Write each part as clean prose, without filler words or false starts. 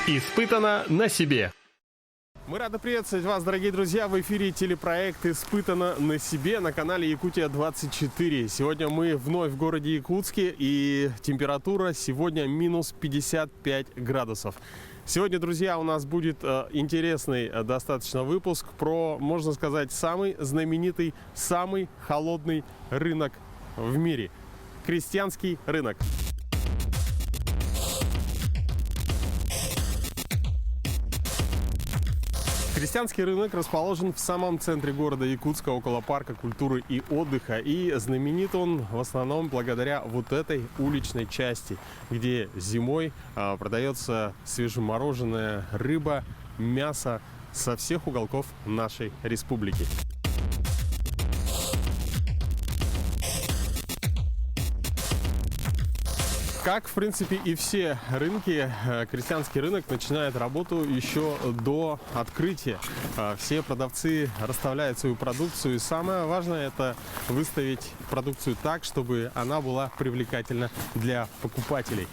Испытано на себе. Мы рады приветствовать вас, дорогие друзья, в эфире телепроект «Испытано на себе» на канале Якутия-24. Сегодня мы вновь в городе Якутске, и температура сегодня минус 55 градусов. Сегодня, друзья, у нас будет интересный достаточно выпуск про, можно сказать, самый знаменитый, самый холодный рынок в мире – крестьянский рынок. Крестьянский рынок расположен в самом центре города Якутска, около парка культуры и отдыха. И знаменит он в основном благодаря вот этой уличной части, где зимой продается свежемороженая рыба, мясо со всех уголков нашей республики. Как, в принципе, и все рынки, крестьянский рынок начинает работу еще до открытия. Все продавцы расставляют свою продукцию, и самое важное – это выставить продукцию так, чтобы она была привлекательна для покупателей.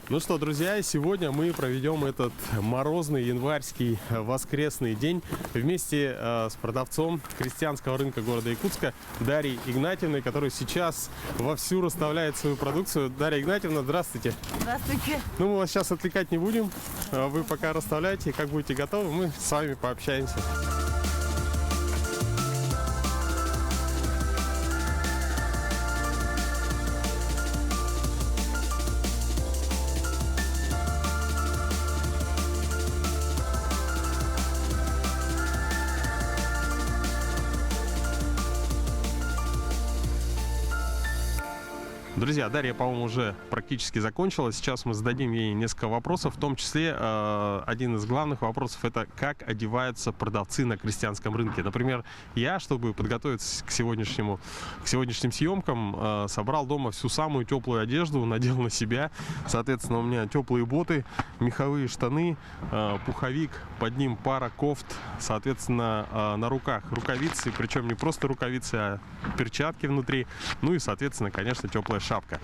Ну что, друзья, сегодня мы проведем этот морозный январский воскресный день вместе с продавцом крестьянского рынка города Якутска Дарьей Игнатьевной, которая сейчас вовсю расставляет свою продукцию. Дарья Игнатьевна, здравствуйте. Здравствуйте. Ну, мы вас сейчас отвлекать не будем. Вы пока расставляете, как будете готовы, мы с вами пообщаемся. Друзья, Дарья, по-моему, уже практически закончила. Сейчас мы зададим ей несколько вопросов, в том числе один из главных вопросов – это как одеваются продавцы на крестьянском рынке. Например, я, чтобы подготовиться к сегодняшним съемкам, собрал дома всю самую теплую одежду, надел на себя. Соответственно, у меня теплые боты, меховые штаны, пуховик, под ним пара кофт, соответственно, на руках рукавицы, причем не просто рукавицы, а перчатки внутри, ну и, соответственно, конечно, теплая шапка.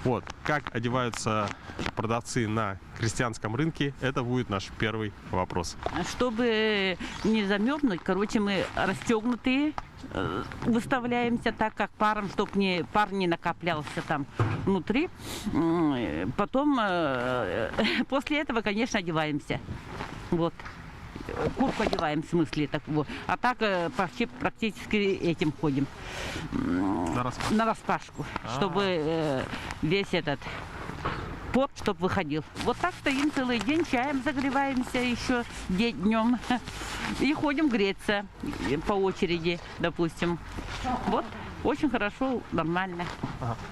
Вот, как одеваются продавцы на крестьянском рынке, это будет наш первый вопрос. Чтобы не замерзнуть, короче, мы расстегнутые выставляемся так, как паром, чтобы пар не накоплялся там внутри. Потом, после этого, конечно, одеваемся. Вот. Куртку одеваем, в смысле, так вот. А так практически этим ходим. На распашку, чтобы весь этот пот, чтобы выходил. Вот так стоим целый день, чаем загреваемся еще днем и ходим греться по очереди, допустим. Вот. Очень хорошо, нормально.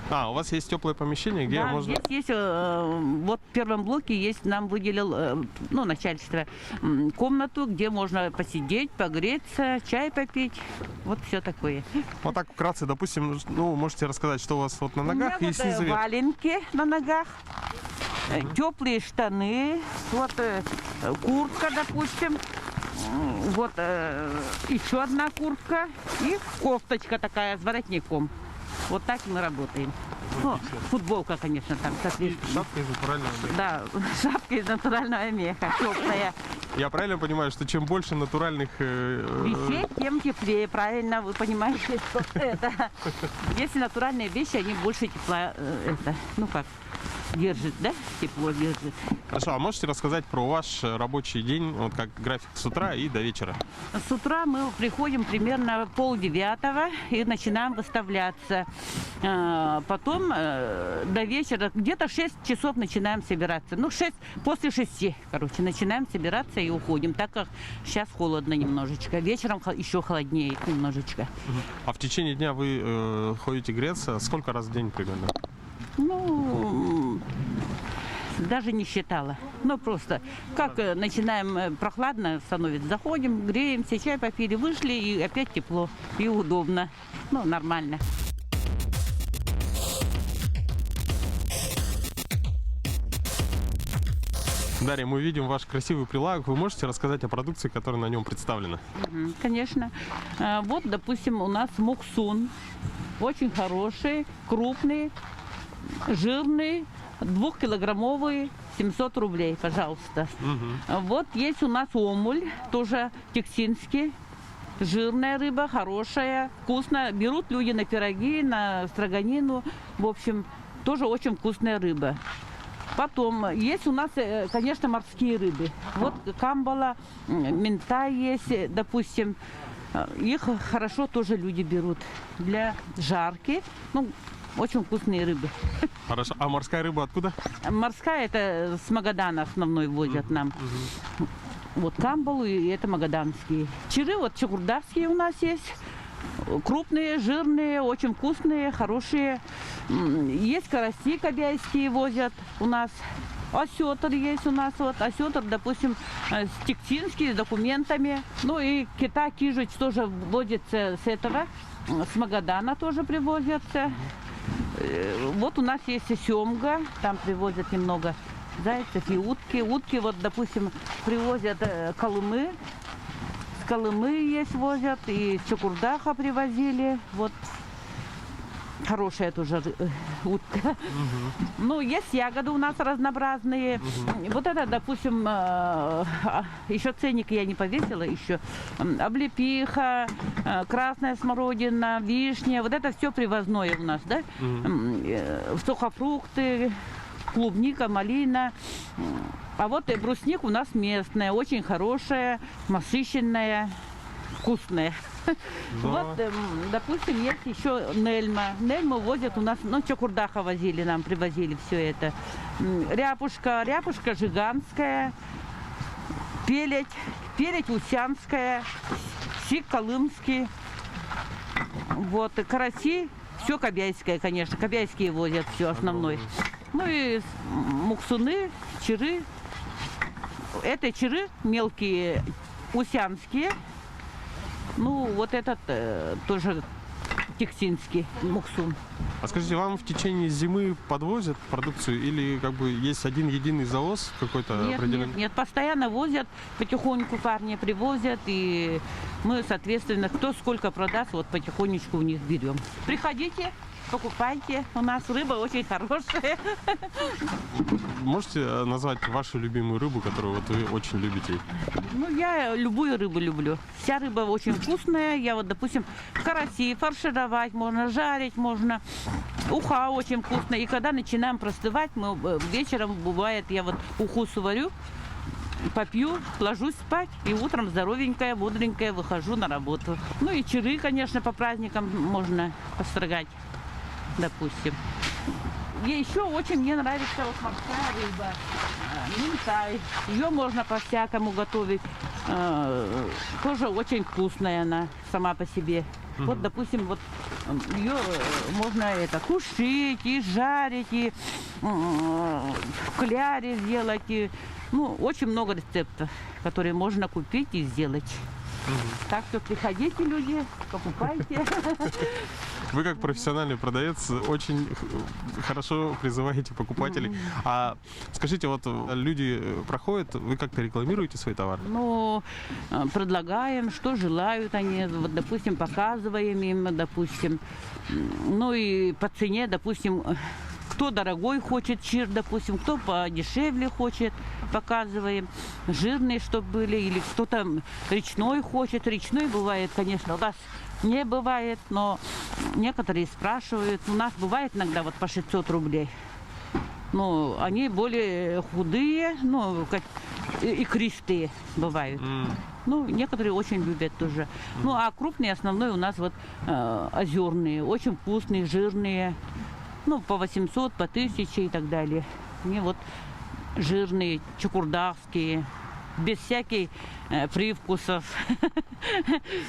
У вас есть теплое помещение, где можно... Здесь есть, вот в первом блоке есть, нам выделил, начальство, комнату, где можно посидеть, погреться, чай попить, вот все такое. Вот так вкратце, допустим, можете рассказать, что у вас вот на ногах и снизу вверх. Валенки на ногах, теплые штаны, вот куртка, допустим. Вот еще одна куртка и кофточка такая с воротником. Вот так мы работаем. Футболка, конечно, там. Шапка из натурального меха. Да, шапка из натурального меха, теплая. Я правильно понимаю, что чем больше натуральных вещей, тем теплее, правильно, вы понимаете, что это. Если натуральные вещи, они больше тепла, держит, да? Тепло держит. Хорошо, а можете рассказать про ваш рабочий день, вот как график с утра и до вечера? С утра мы приходим примерно 8:30 и начинаем выставляться. Потом до вечера, где-то 6 часов начинаем собираться. После 6, начинаем собираться и уходим, так как сейчас холодно немножечко. Вечером еще холоднее немножечко. А в течение дня вы ходите греться? Сколько раз в день примерно? Даже не считала. Просто как начинаем прохладно становится, заходим, греемся, чай попили, вышли, и опять тепло и удобно. Нормально. Дарья, мы видим ваш красивый прилавок. Вы можете рассказать о продукции, которая на нем представлена? Конечно. Вот, допустим, у нас муксун. Очень хороший, крупный, жирный, 2-килограммовый. 700 рублей, пожалуйста. Мгм. Вот есть у нас омуль, тоже текстинский. Жирная рыба, хорошая, вкусная. Берут люди на пироги, на строганину. В общем, тоже очень вкусная рыба. Потом есть у нас, конечно, морские рыбы. Вот камбала, минтай есть, допустим. Их хорошо тоже люди берут для жарки. Ну, очень вкусные рыбы. Хорошо. А морская рыба откуда? Морская это с Магадана основной возят нам. Вот камбалу и это магаданские. Чиры вот чукурдавские у нас есть. Крупные, жирные, очень вкусные, хорошие. Есть караси кобяйские возят у нас. Осетр есть у нас. Вот осетр, допустим, тектинский, с документами. Ну и кита кижич тоже возится с этого. С Магадана тоже привозятся. Вот у нас есть и семга, там привозят немного зайцев и утки. Утки, вот, допустим, привозят Колымы. С Колымы есть возят, и с Чукурдаха привозили. Вот хорошая тоже утка. Ну, есть ягоды у нас разнообразные. Вот это, допустим, еще ценник я не повесила еще. Облепиха, красная смородина, вишня. Вот это все привозное у нас, да? Сухофрукты, клубника, малина. А вот и брусник у нас местная, очень хорошая, насыщенная, вкусная. Вот, допустим, есть еще нельма. Нельму возят у нас, ну, Чукурдаха возили нам, привозили все это. Ряпушка жиганская, пеледь усянская, сик колымский. Вот, и караси, все кобяйское, конечно, кобяйские возят, все основной. Ну и муксуны, чиры. Это чиры мелкие, усянские. Ну, вот этот тоже текстинский муксун. А скажите, вам в течение зимы подвозят продукцию или как бы есть один единый завоз какой-то определенный? Нет, постоянно возят, потихоньку парни привозят, и мы, соответственно, кто сколько продаст, вот потихонечку у них берем. Приходите, покупайте, у нас рыба очень хорошая. Можете назвать вашу любимую рыбу, которую вот вы очень любите? Ну, я любую рыбу люблю. Вся рыба очень вкусная. Я вот, допустим, караси фаршировать можно, жарить можно. Уха очень вкусная. И когда начинаем простывать, мы вечером, бывает, я вот уху сварю, попью, ложусь спать, и утром здоровенькая, бодренькая выхожу на работу. Ну и чиры, конечно, по праздникам можно построгать, допустим. И еще очень мне нравится вот морская рыба, минтай. Ее можно по-всякому готовить. Тоже очень вкусная она сама по себе. Вот, допустим, вот ее можно это тушить, и жарить, и в кляре сделать. И, ну, очень много рецептов, которые можно купить и сделать. Так что приходите, люди, покупайте. Вы как профессиональный продавец очень хорошо призываете покупателей. А скажите, вот люди проходят, вы как-то рекламируете свой товар? Ну, предлагаем, что желают они, вот, допустим, показываем им, допустим, ну и по цене, допустим, кто дорогой хочет чир, допустим, кто подешевле хочет, показываем. Жирные, чтобы были, или кто-то речной хочет. Речной бывает, конечно, у нас не бывает, но некоторые спрашивают. У нас бывает иногда вот по 600 рублей. Ну, они более худые, ну, как икристые бывают. Ну, некоторые очень любят тоже. Ну, а крупные, основной у нас вот озерные, очень вкусные, жирные. Ну, по 800, по 1000 и так далее. Мне вот жирные, чукурдавские, без всяких привкусов.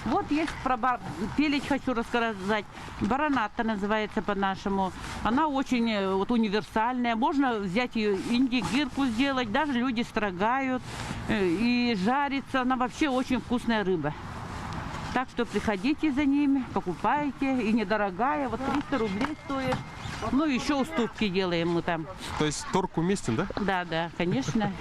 Вот есть про пеледь, хочу рассказать. Бараната называется по-нашему. Она очень вот универсальная. Можно взять ее, индигирку сделать. Даже люди строгают и жарится. Она вообще очень вкусная рыба. Так что приходите за ними, покупайте. И недорогая, вот 300 рублей стоит. Ну, еще уступки делаем мы там. То есть торг уместен, да? Да, да, конечно.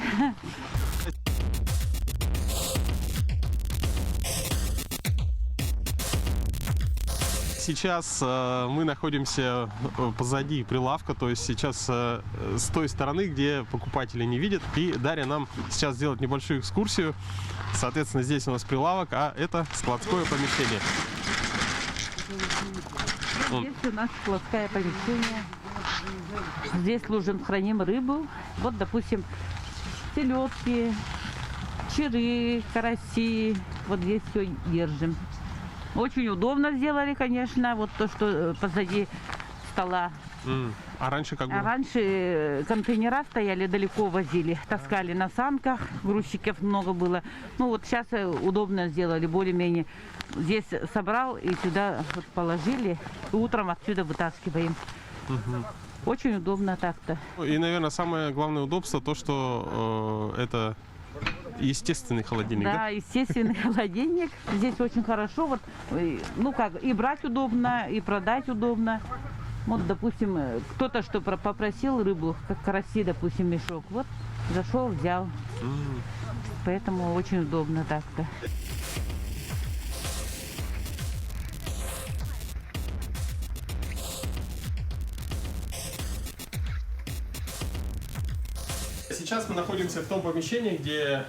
сейчас мы находимся позади прилавка, то есть сейчас с той стороны, где покупатели не видят. И Дарья нам сейчас сделает небольшую экскурсию. Соответственно, здесь у нас прилавок, а это складское помещение. Здесь у нас складское помещение. Здесь храним рыбу. Вот, допустим, селедки, черы, караси. Вот здесь все держим. Очень удобно сделали, конечно, вот то, что позади стола. А раньше как А было? раньше контейнера стояли, далеко возили, таскали на санках, грузчиков много было. Ну вот сейчас удобно сделали, более-менее. Здесь собрал и сюда вот положили, и утром отсюда вытаскиваем. Очень удобно так-то. И, наверное, самое главное удобство то, что это естественный холодильник, да? Да, естественный холодильник. Здесь очень хорошо. Вот, ну как, и брать удобно, и продать удобно. Вот, допустим, кто-то что попросил рыбу, как караси, допустим, мешок. Вот, зашел, взял. Поэтому очень удобно так-то. Сейчас мы находимся в том помещении, где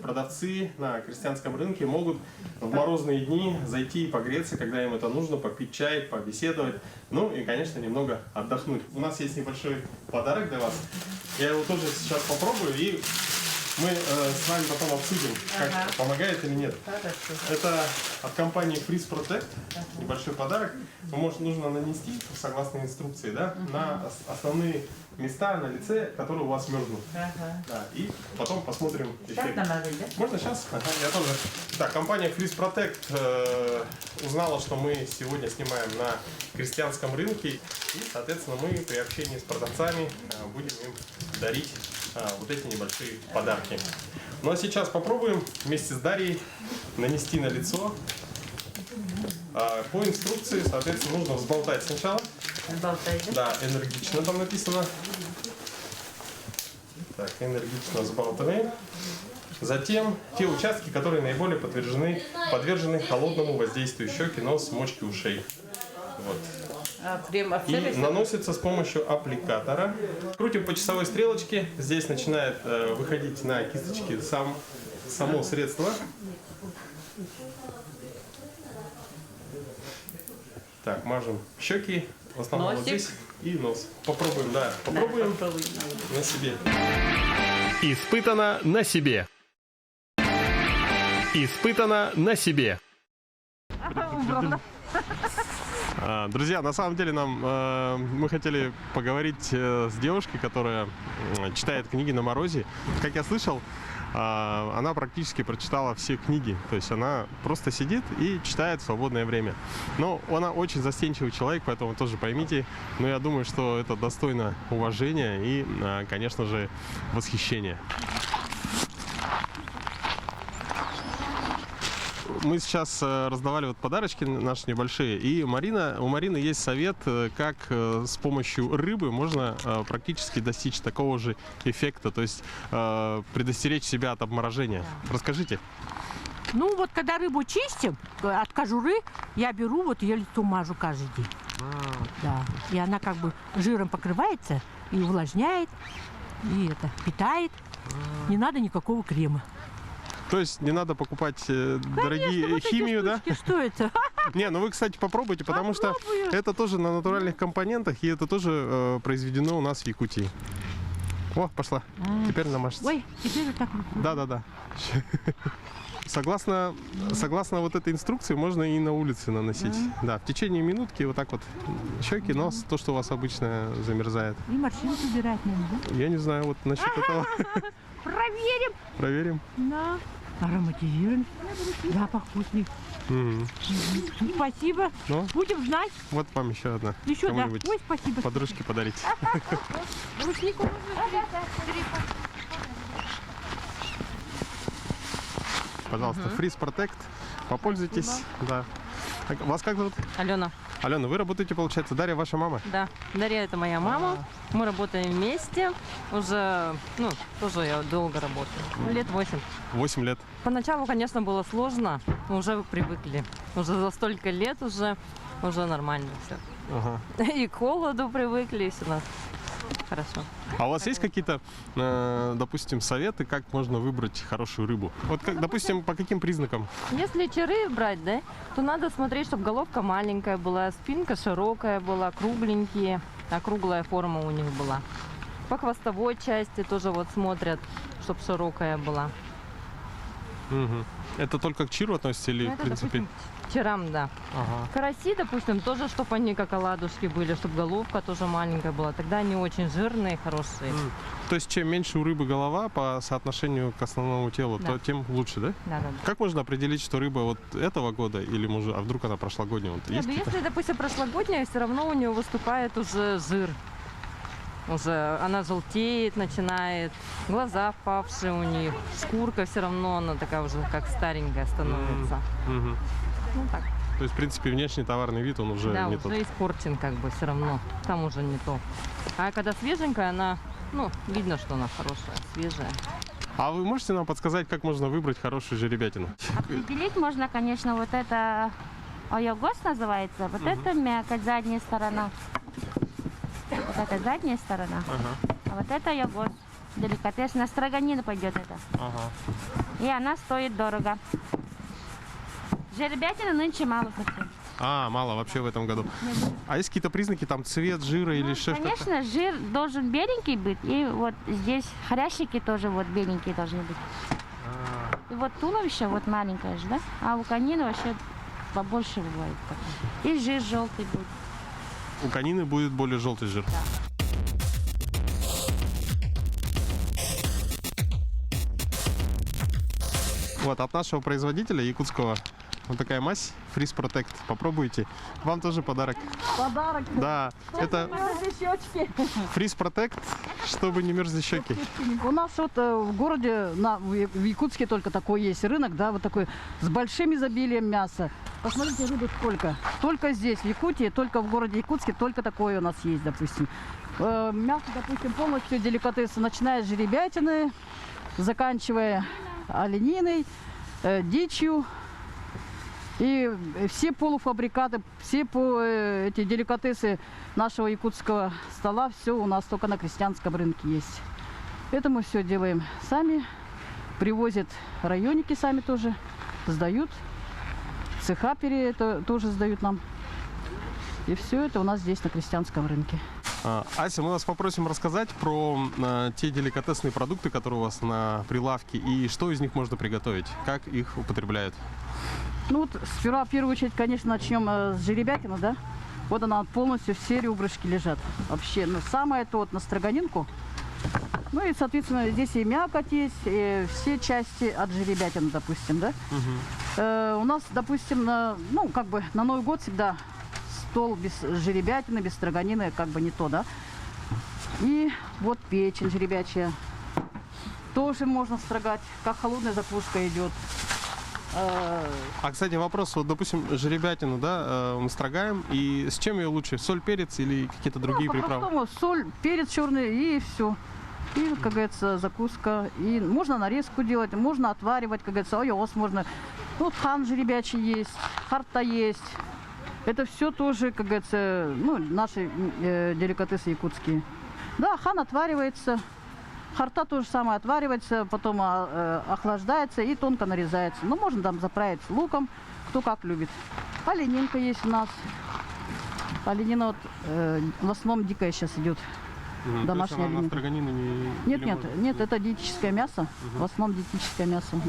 продавцы на крестьянском рынке могут в морозные дни зайти и погреться, когда им это нужно, попить чай, побеседовать, ну и, конечно, немного отдохнуть. У нас есть небольшой подарок для вас. Я его тоже сейчас попробую, и мы с вами потом обсудим, как помогает или нет. Это от компании Freeze Protect, небольшой подарок. Нужно нанести, согласно инструкции, да, на основные места на лице, которые у вас мерзнут. Да, и потом посмотрим эффект. Можно сейчас? Я тоже. Так, компания Freeze Protect узнала, что мы сегодня снимаем на крестьянском рынке, и, соответственно, мы при общении с продавцами будем им дарить вот эти небольшие подарки. Ну а сейчас попробуем вместе с Дарьей нанести на лицо. По инструкции, соответственно, нужно взболтать сначала. Взболтайте. Да, энергично там написано. Так, энергично взбалтываем. Затем те участки, которые наиболее подвержены холодному воздействию: щеки, нос, мочки ушей. Вот. И наносится с помощью аппликатора. Крутим по часовой стрелочке. Здесь начинает выходить на кисточке само средство. Так, мажем щеки, в основном вот здесь, и нос. Попробуем, да, попробуем на себе. Испытано на себе. Испытано на себе. Друзья, на самом деле мы хотели поговорить с девушкой, которая читает книги на морозе. Как я слышал, она практически прочитала все книги. То есть она просто сидит и читает в свободное время. Но она очень застенчивый человек, поэтому тоже поймите. Но я думаю, что это достойно уважения и, конечно же, восхищения. Мы сейчас раздавали вот подарочки наши небольшие, и у Марины есть совет, как с помощью рыбы можно практически достичь такого же эффекта, то есть предостеречь себя от обморожения. Расскажите. Ну вот когда рыбу чистим от кожуры, я беру, вот ее лицо мажу каждый день. Да. И она как бы жиром покрывается и увлажняет, и это питает. Не надо никакого крема. То есть не надо покупать дорогие вот химию, да? штучки, что это? Не, ну вы, кстати, попробуйте, потому что это тоже на натуральных компонентах, и это тоже произведено у нас в Якутии. О, пошла. Теперь намажется. Ой, теперь вот так. Да. Согласно вот этой инструкции, можно и на улице наносить. Да, в течение минутки вот так вот щеки, нос, то, что у вас обычно замерзает. И морщинки убирать надо, да? Я не знаю, вот насчет этого. Проверим. Проверим. Да. Ароматизируем. Запах вкусный. Спасибо. Ну? Будем знать. Вот вам еще одна. Еще да. Кому-нибудь Ой, спасибо. подружке подарить. Рушнику Пожалуйста, Freeze Protect. Попользуйтесь. Да. Вас как зовут? Алена, Алена, вы работаете, получается, Дарья ваша мама? да. Дарья — это моя мама. Мы работаем вместе. Уже, тоже я долго работаю. Лет 8. 8 лет. Поначалу, конечно, было сложно, но уже привыкли. Уже за столько лет уже уже нормально все. Ага. И к холоду привыкли, и все у нас хорошо. А у вас есть какие-то, допустим, советы, как можно выбрать хорошую рыбу? Вот, как, допустим, по каким признакам? Если черы брать, да, то надо смотреть, чтобы головка маленькая была, спинка широкая была, кругленькие, округлая форма у них была. По хвостовой части тоже вот смотрят, чтобы широкая была. Мгм. Это только к чиру относится или, Ну, в это, принципе? допустим, черам, да. Ага. Караси, допустим, тоже, чтобы они как оладушки были, чтобы головка тоже маленькая была. Тогда они очень жирные, хорошие. То есть, чем меньше у рыбы голова по соотношению к основному телу, Да. то тем лучше, да? Да, да, да. Как можно определить, что рыба вот этого года или, может, а вдруг она прошлогодняя? Вот Нет, есть ну, какие-то? если, допустим, прошлогодняя, все равно у нее выступает уже жир. Уже она желтеет, начинает, глаза впавшие у них, шкурка все равно, она такая уже как старенькая становится. Мгм. Ну так, То есть, в принципе, внешний товарный вид, он уже да, не уже тот. испорчен как бы все равно, там уже не то. А когда свеженькая, она, ну, видно, что она хорошая, свежая. А вы можете нам подсказать, как можно выбрать хорошую жеребятину? Определить можно, конечно, вот это ойогос называется, вот это мякоть, задняя сторона. Вот это задняя сторона, а вот это ойогос. Деликатес, на строганину пойдет это. И она стоит дорого. Жеребятина нынче мало совсем. Мало вообще в этом году. А есть какие-то признаки, там, цвет, жира или что-то? Конечно, жир должен беленький быть, и вот здесь хрящики тоже вот беленькие должны быть. И вот туловище вот маленькое же, да? А у конины вообще побольше бывает. И жир желтый будет. У конины будет более желтый жир. Вот от нашего производителя якутского вот такая мазь Freeze Protect. Попробуйте. Вам тоже подарок. Подарок. Да, это Щечки. Freeze Protect, чтобы не мерзли щеки. У нас вот в городе, в Якутске только такой есть рынок, да, вот такой с большим изобилием мяса. Посмотрите, рыбы сколько. Только здесь, в Якутии, только в городе Якутске, только такое у нас есть, допустим. Мясо, допустим, полностью деликатесы, начиная с жеребятины, заканчивая олениной, дичью. И все полуфабрикаты, все эти деликатесы нашего якутского стола, все у нас только на крестьянском рынке есть. Это мы все делаем сами. Привозят районники сами тоже, сдают. Цеха тоже сдают нам. И все это у нас здесь на крестьянском рынке. Ася, мы вас попросим рассказать про те деликатесные продукты, которые у вас на прилавке, и что из них можно приготовить, как их употребляют. Ну вот сперва, в первую очередь, конечно, начнем с жеребятины, да? Вот она полностью, все ребрышки лежат. Вообще, ну самое то вот на строганинку. Ну и, соответственно, здесь и мякоть есть, и все части от жеребятины, допустим, да? У нас, допустим, на Новый год всегда стол без жеребятины, без строганины, как бы не то, да? И вот печень жеребячая. Тоже можно строгать, как холодная закуска идет. А, кстати, вопрос, вот, допустим, жеребятину, да, мы строгаем, и с чем ее лучше, соль, перец или какие-то другие приправы? По-простому, соль, перец черный и все. И, как говорится, закуска. И можно нарезку делать, можно отваривать, как говорится, ойос можно. Вот хан жеребячий есть, харта есть. Это все тоже, как говорится, ну, наши деликатесы якутские. Да, хан отваривается. Харта то же самое отваривается, потом охлаждается и тонко нарезается. Ну, можно там заправить луком, кто как любит. Оленинка есть у нас. Оленина вот, в основном дикая сейчас идет. Домашняя она на оленина. строганину не... Нет, или нет, можно? нет, это диетическое мясо. В основном диетическое мясо.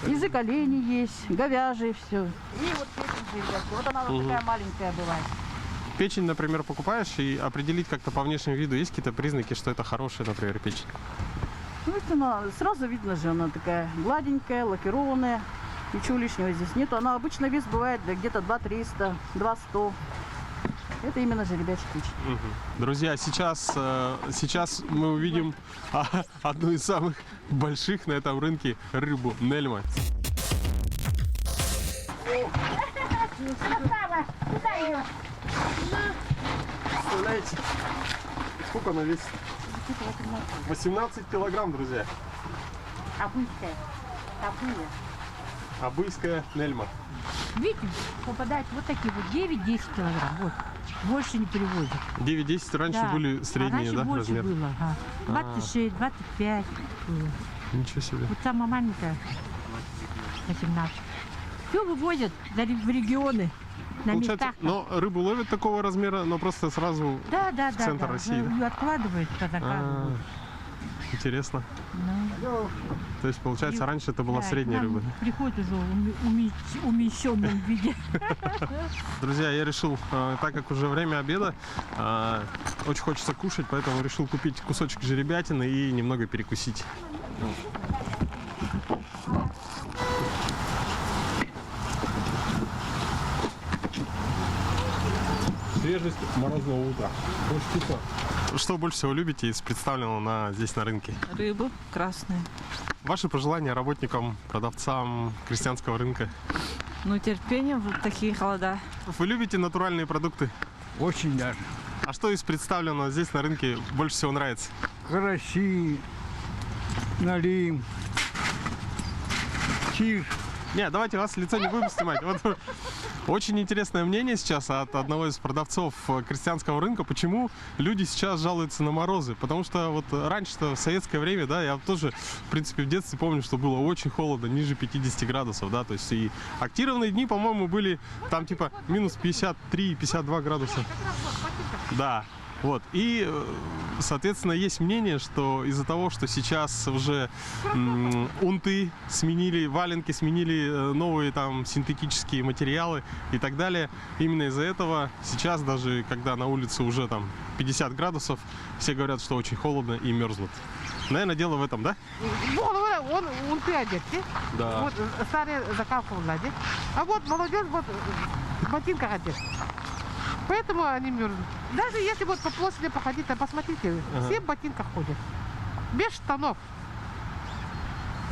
Язык оленей есть, говяжий, все. И вот печень жеребячая. Вот она вот такая маленькая бывает. Печень, например, покупаешь, и определить как-то по внешнему виду, есть какие-то признаки, что это хорошая, например, печень? Ну, это она, сразу видно же, она такая гладенькая, лакированная. Ничего лишнего здесь нету. Она обычно вес бывает где-то 2300, 2100. Это именно жеребячая печень. Друзья, сейчас мы увидим одну из самых больших на этом рынке рыбу Нельма. Представляете, сколько она весит? 18 килограмм, друзья. Обычная. Такую. Абыйская Нельма. Видите, попадает вот такие вот 9-10 килограмм. Вот. Больше не перевозят. 9-10 раньше Да. были средние, раньше да, больше размер? было. Ага. 26, 25 было. Ничего себе. Вот самая маленькая 18. Все вывозят в регионы, на Получается, местах. но рыбу ловят такого размера, но просто сразу Да, да, в да. центр да. России, да? Ее откладывают по заказу. А, интересно. Ну, То есть, получается, И- раньше это была да, средняя нам рыба. приходит уже в уменьшенном виде. Друзья, я решил, так как уже время обеда, очень хочется кушать, поэтому решил купить кусочек жеребятины и немного перекусить. Свежесть морозного утра. Очень вкусно. Что больше всего любите из представленного здесь на рынке? Рыбу красную. Ваши пожелания работникам, продавцам крестьянского рынка? Ну, терпение в такие холода. Вы любите натуральные продукты? Очень даже. А что из представленного здесь на рынке больше всего нравится? Караси, налим, чиж. Не, давайте вас лицо не будем снимать. Вот очень интересное мнение сейчас от одного из продавцов крестьянского рынка, почему люди сейчас жалуются на морозы. Потому что вот раньше-то, в советское время, да, я тоже, в принципе, в детстве помню, что было очень холодно, ниже 50 градусов, да, то есть и активные дни, по-моему, были там типа минус 53-52 градуса. Да. Вот. И, соответственно, есть мнение, что из-за того, что сейчас уже унты сменили, валенки сменили новые там синтетические материалы и так далее, именно из-за этого сейчас даже, когда на улице уже там 50 градусов, все говорят, что очень холодно и мерзнут. Наверное, дело в этом, да? Ну, он унты одет, Да. вот старые закалка владе. А вот молодежь вот в ботинках одет. Поэтому они мерзнут. Даже если вот по площади походить, то посмотрите, все в ботинках ходят. Без штанов.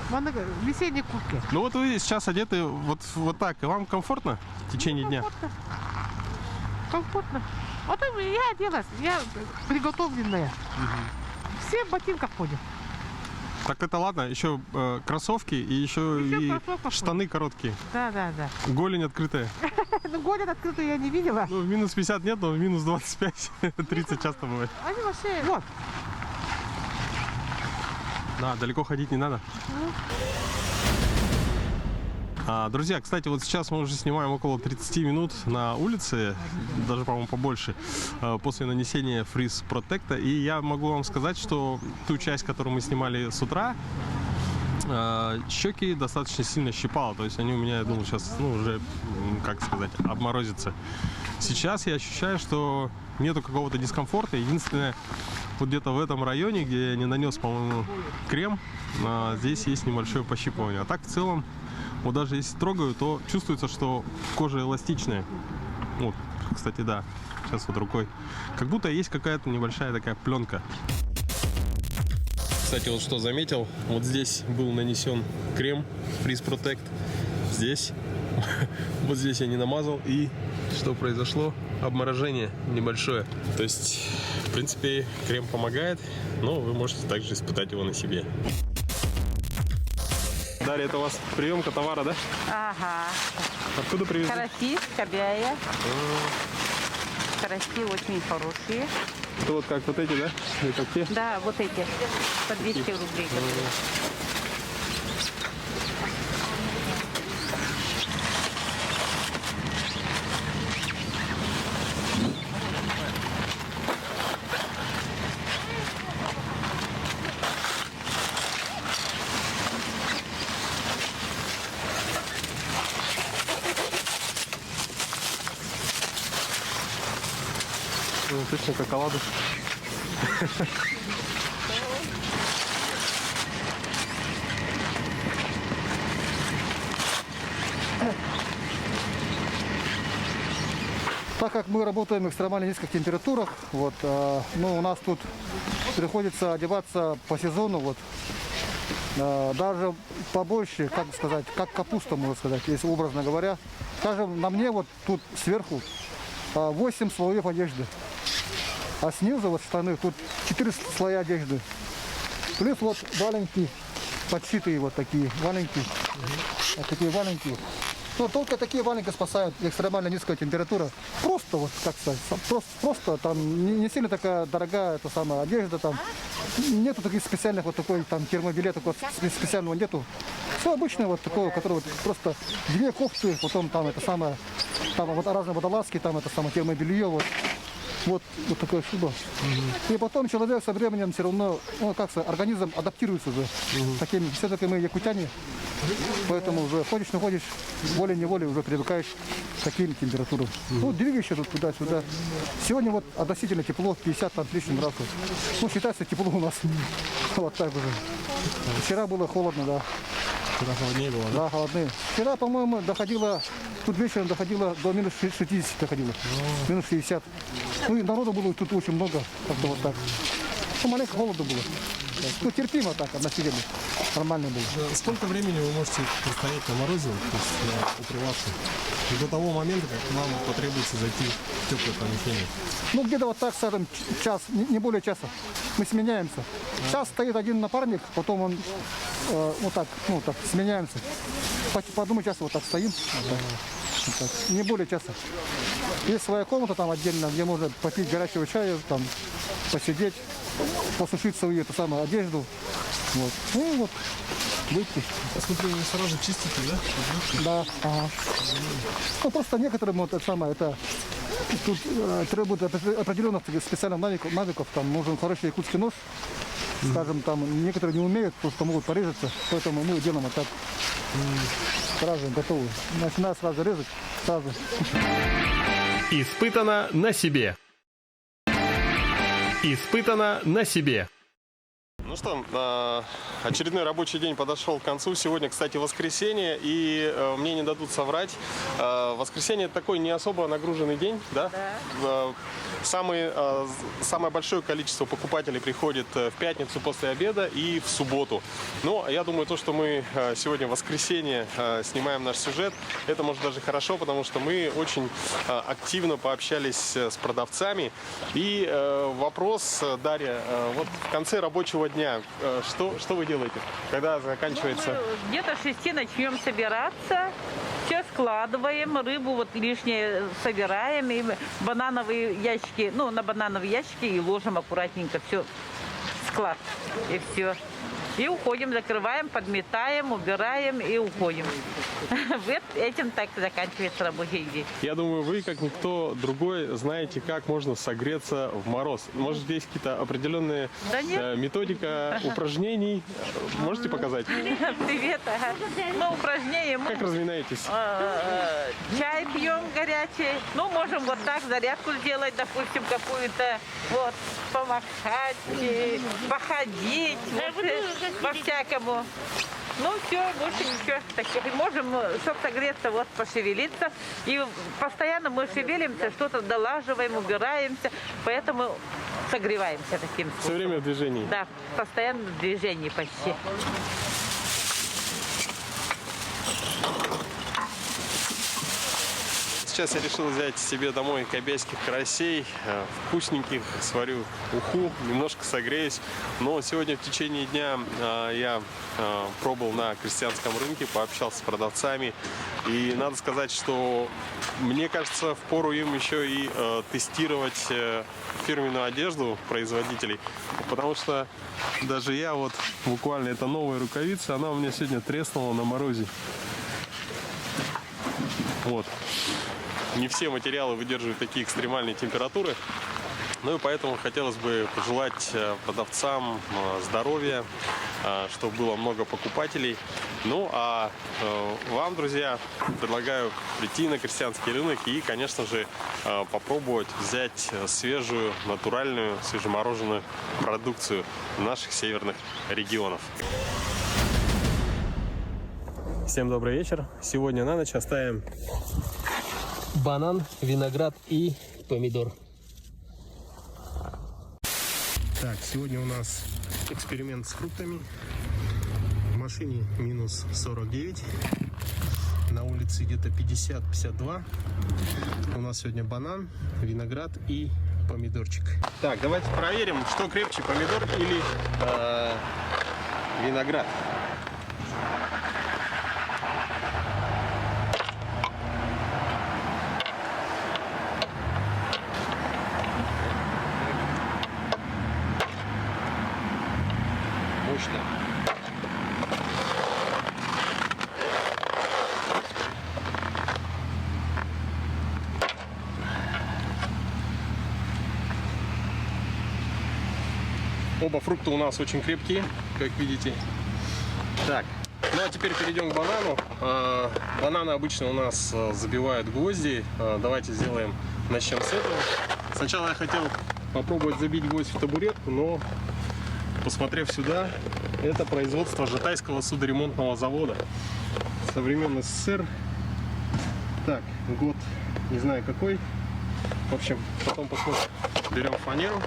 В весенней куртке. Ну вот вы сейчас одеты вот так, и вам комфортно в течение дня? Комфортно. Комфортно. Вот я оделась, я приготовленная. Все в ботинках ходят. Так это ладно, еще кроссовки и еще Еще и кроссовках штаны короткие. Да, да, да. Голень открытая. Ну, голень открытую я не видела. Ну, в минус 50 нет, но в минус 25-30 часто бывает. Они вообще... Вот. Да, далеко ходить не надо. Друзья, кстати, вот сейчас мы уже снимаем около 30 минут на улице, даже, по-моему, побольше, после нанесения фриз протекта. И я могу вам сказать, что ту часть, которую мы снимали с утра, щеки достаточно сильно щипало. То есть они у меня, я думаю, сейчас, уже, как сказать, обморозятся. Сейчас я ощущаю, что нету какого-то дискомфорта. Единственное, вот где-то в этом районе, где я не нанес, по-моему, крем, здесь есть небольшое пощипывание. А так, в целом, вот даже если трогаю, то чувствуется, что кожа эластичная. Вот, кстати, да. Сейчас вот рукой. Как будто есть какая-то небольшая такая пленка. Кстати, вот что заметил. Вот здесь был нанесен крем Freeze Protect. Здесь. Вот здесь я не намазал. И что произошло? Обморожение небольшое. То есть, в принципе, крем помогает. Но вы можете также испытать его на себе. Дарья, это у вас приемка товара, да? Ага. Откуда привезли? Караси, кабяя. Караси очень хорошие. Это вот как вот эти, да? Или как те? Да, вот эти. По 200 рублей. Ну, точно как оладушки. Так как мы работаем в экстремально низких температурах, вот, у нас тут приходится одеваться по сезону, вот, даже побольше, как сказать, как капуста, можно сказать, если образно говоря. Скажем, на мне вот тут сверху 8 слоев одежды, а снизу вот штаны, тут 4 слоя одежды. Плюс вот валенки, подшитые вот такие, валенки, вот такие валенки. Но только такие валенки спасают, экстремально низкая температура. Просто, вот, как сказать, просто там не сильно такая дорогая эта самая одежда, там нету таких специальных, вот такой там термобилета, такого специального нету. Все обычное вот такое, которое вот просто 2 кофты, потом там это самое, там вот разные водолазки, там это самое термобелье, вот такая шуба. И потом человек со временем все равно, ну, как сказать, организм адаптируется уже. Таким, все-таки мы якутяне, поэтому уже ходишь, не ходишь, волей-неволей уже привыкаешь к таким температурам. Ну, двигаешься тут туда-сюда. Сегодня вот относительно тепло, 50 там с лишним градусов. Ну, считается тепло у нас. Вот так уже. Вчера было холодно, да. Вчера холоднее было, да? Да, холоднее. Вчера, по-моему, доходило, тут вечером доходило до минус 60 доходило. Минус 60. Ну и народу было тут очень много, как-то вот так. Ну, маленько холодно было. Ну, терпимо так, относительно. Нормально было. Сколько времени вы можете простоять на морозе, то есть укрываться? До того момента, как вам потребуется зайти в теплое помещение? Ну, где-то вот так, скажем, час, не более часа. Мы сменяемся. Час стоит один напарник, потом он вот так сменяемся. По одному часу вот так стоим. Вот так. Не более часа. Есть своя комната там отдельно, где можно попить горячего чая, там, посидеть, посушить свою эту самую одежду. Вот. Ну и вот, выйти. Посмотрю, вы сразу чистите, да? Да. Ага. Ну, просто некоторым вот это самое, это тут требует определенных специальных навыков, там нужен хороший якутский нож. Скажем, там некоторые не умеют, просто могут порезаться, поэтому мы делаем вот так. Сразу готовы. Начинаем сразу резать, сразу. Испытано на себе. Испытано на себе. Ну что, очередной рабочий день подошел к концу. Сегодня, кстати, воскресенье, и мне не дадут соврать. Воскресенье – это такой не особо нагруженный день, да? Да. Самое большое количество покупателей приходит в пятницу после обеда и в субботу. Но я думаю, то, что мы сегодня в воскресенье снимаем наш сюжет, это может даже хорошо, потому что мы очень активно пообщались с продавцами. И вопрос, Дарья, вот в конце рабочего дня, что вы делаете, когда заканчивается? Ну, где-то 6 начнем собираться, все складываем, рыбу вот лишнее собираем, и банановые ящики, ну, на банановые ящики и ложим аккуратненько все в склад, и все. И уходим, закрываем, подметаем, убираем и уходим. Вот этим так заканчивается рабочий день. Я думаю, вы, как никто другой, знаете, как можно согреться в мороз. Может, здесь какие-то определенные методика упражнений? Можете показать? Привет. Ну, упражнения. Как разминаетесь? Чай пьем горячий. Ну, можем вот так зарядку сделать, допустим, какую-то. Вот, помахать, походить. По-всякому. Ну, все, больше ничего таких. Можем, чтобы согреться, вот, пошевелиться. И постоянно мы шевелимся, что-то долаживаем, убираемся. Поэтому согреваемся таким способом. Все время в движении? Да, постоянно в движении почти. Сейчас я решил взять себе домой кобяйских карасей, вкусненьких, сварю уху, немножко согреюсь. Но сегодня в течение дня я пробовал на крестьянском рынке, пообщался с продавцами. И надо сказать, что мне кажется, впору им еще и тестировать фирменную одежду производителей. Потому что даже я вот буквально, это новая рукавица, она у меня сегодня треснула на морозе. Вот. Не все материалы выдерживают такие экстремальные температуры. Ну и поэтому хотелось бы пожелать продавцам здоровья, чтобы было много покупателей. Ну а вам, друзья, предлагаю прийти на крестьянский рынок и, конечно же, попробовать взять свежую, натуральную, свежемороженую продукцию наших северных регионов. Всем добрый вечер. Сегодня на ночь оставим банан, виноград и помидор. Так, сегодня у нас эксперимент с фруктами. В машине минус 49. На улице где-то 50-52. У нас сегодня банан, виноград и помидорчик. Так, давайте проверим, что крепче, помидор или виноград. мощная. Оба фрукта у нас очень крепкие, как видите. Так, ну а теперь перейдем к банану. Бананы обычно у нас забивают гвозди. Давайте начнем с этого. Сначала я хотел попробовать забить гвоздь в табуретку, но, посмотрев сюда, это производство Жатайского судоремонтного завода со времен СССР. Так, год не знаю какой. В общем, потом посмотрим. Берем фанеру,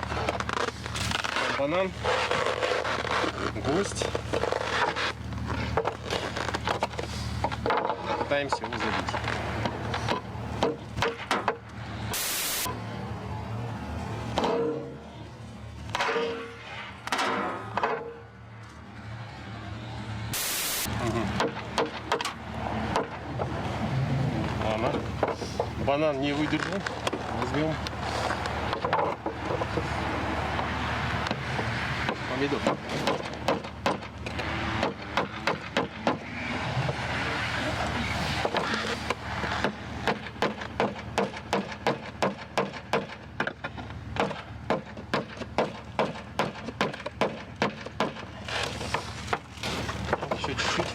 банан, гвоздь. Пытаемся его забить. Банан не выдержал. Возьмем помидор. Еще чуть-чуть.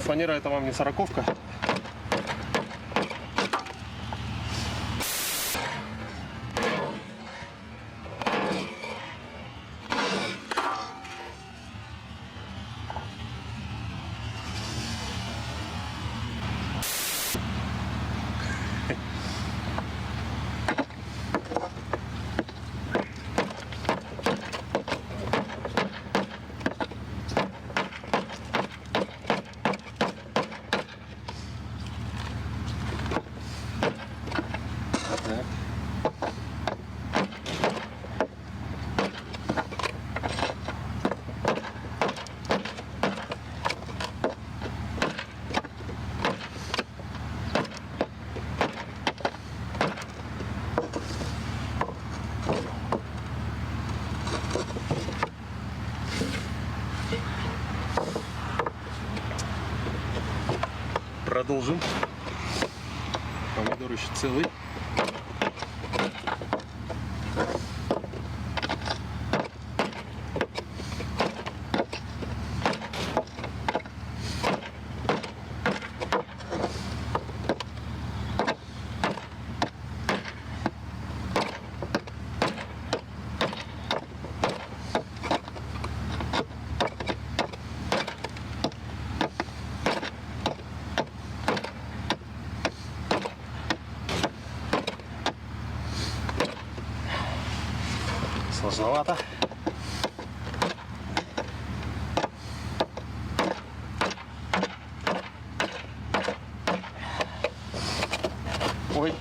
Фанера это вам не сороковка. Продолжим. Помидор еще целый. Сложновато. Ой,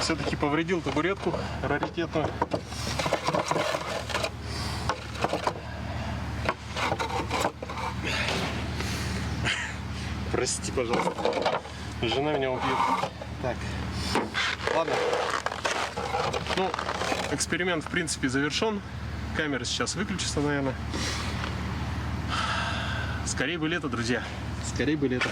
все-таки повредил табуретку раритетную. Прости, пожалуйста. Жена меня убьет. Так, ладно. Ну, эксперимент в принципе завершен. Камера сейчас выключится, наверное. Скорее бы лето, друзья. Скорее бы лето.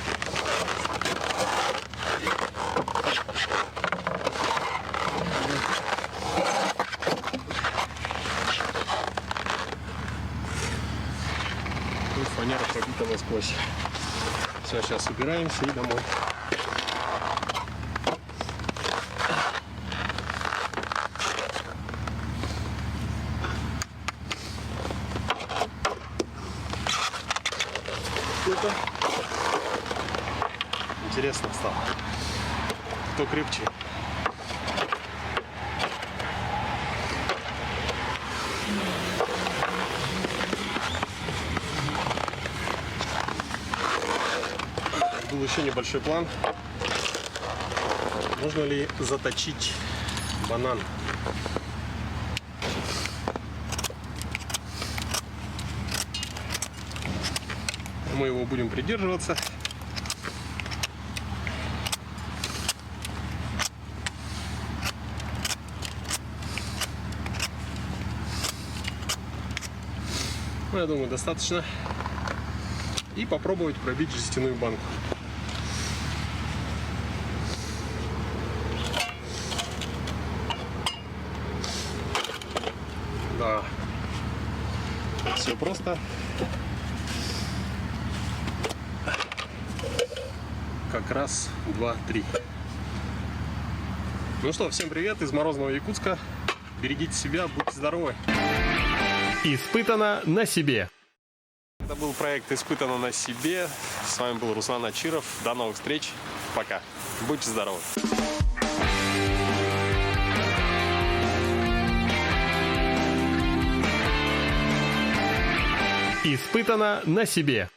И фанера пробита насквозь. Все, сейчас убираемся и домой. Интересно стало. Кто крепче? Был еще небольшой план. Можно ли заточить банан? Мы его будем придерживаться. Ну, я думаю, достаточно. И попробовать пробить жестяную банку. Да. Все просто. Как раз 2-3. Ну что, всем привет из морозного Якутска. Берегите себя, будьте здоровы. Испытано на себе. Это был проект «Испытано на себе». С вами был Руслан Ачиров. До новых встреч. Пока. Будьте здоровы. Испытано на себе.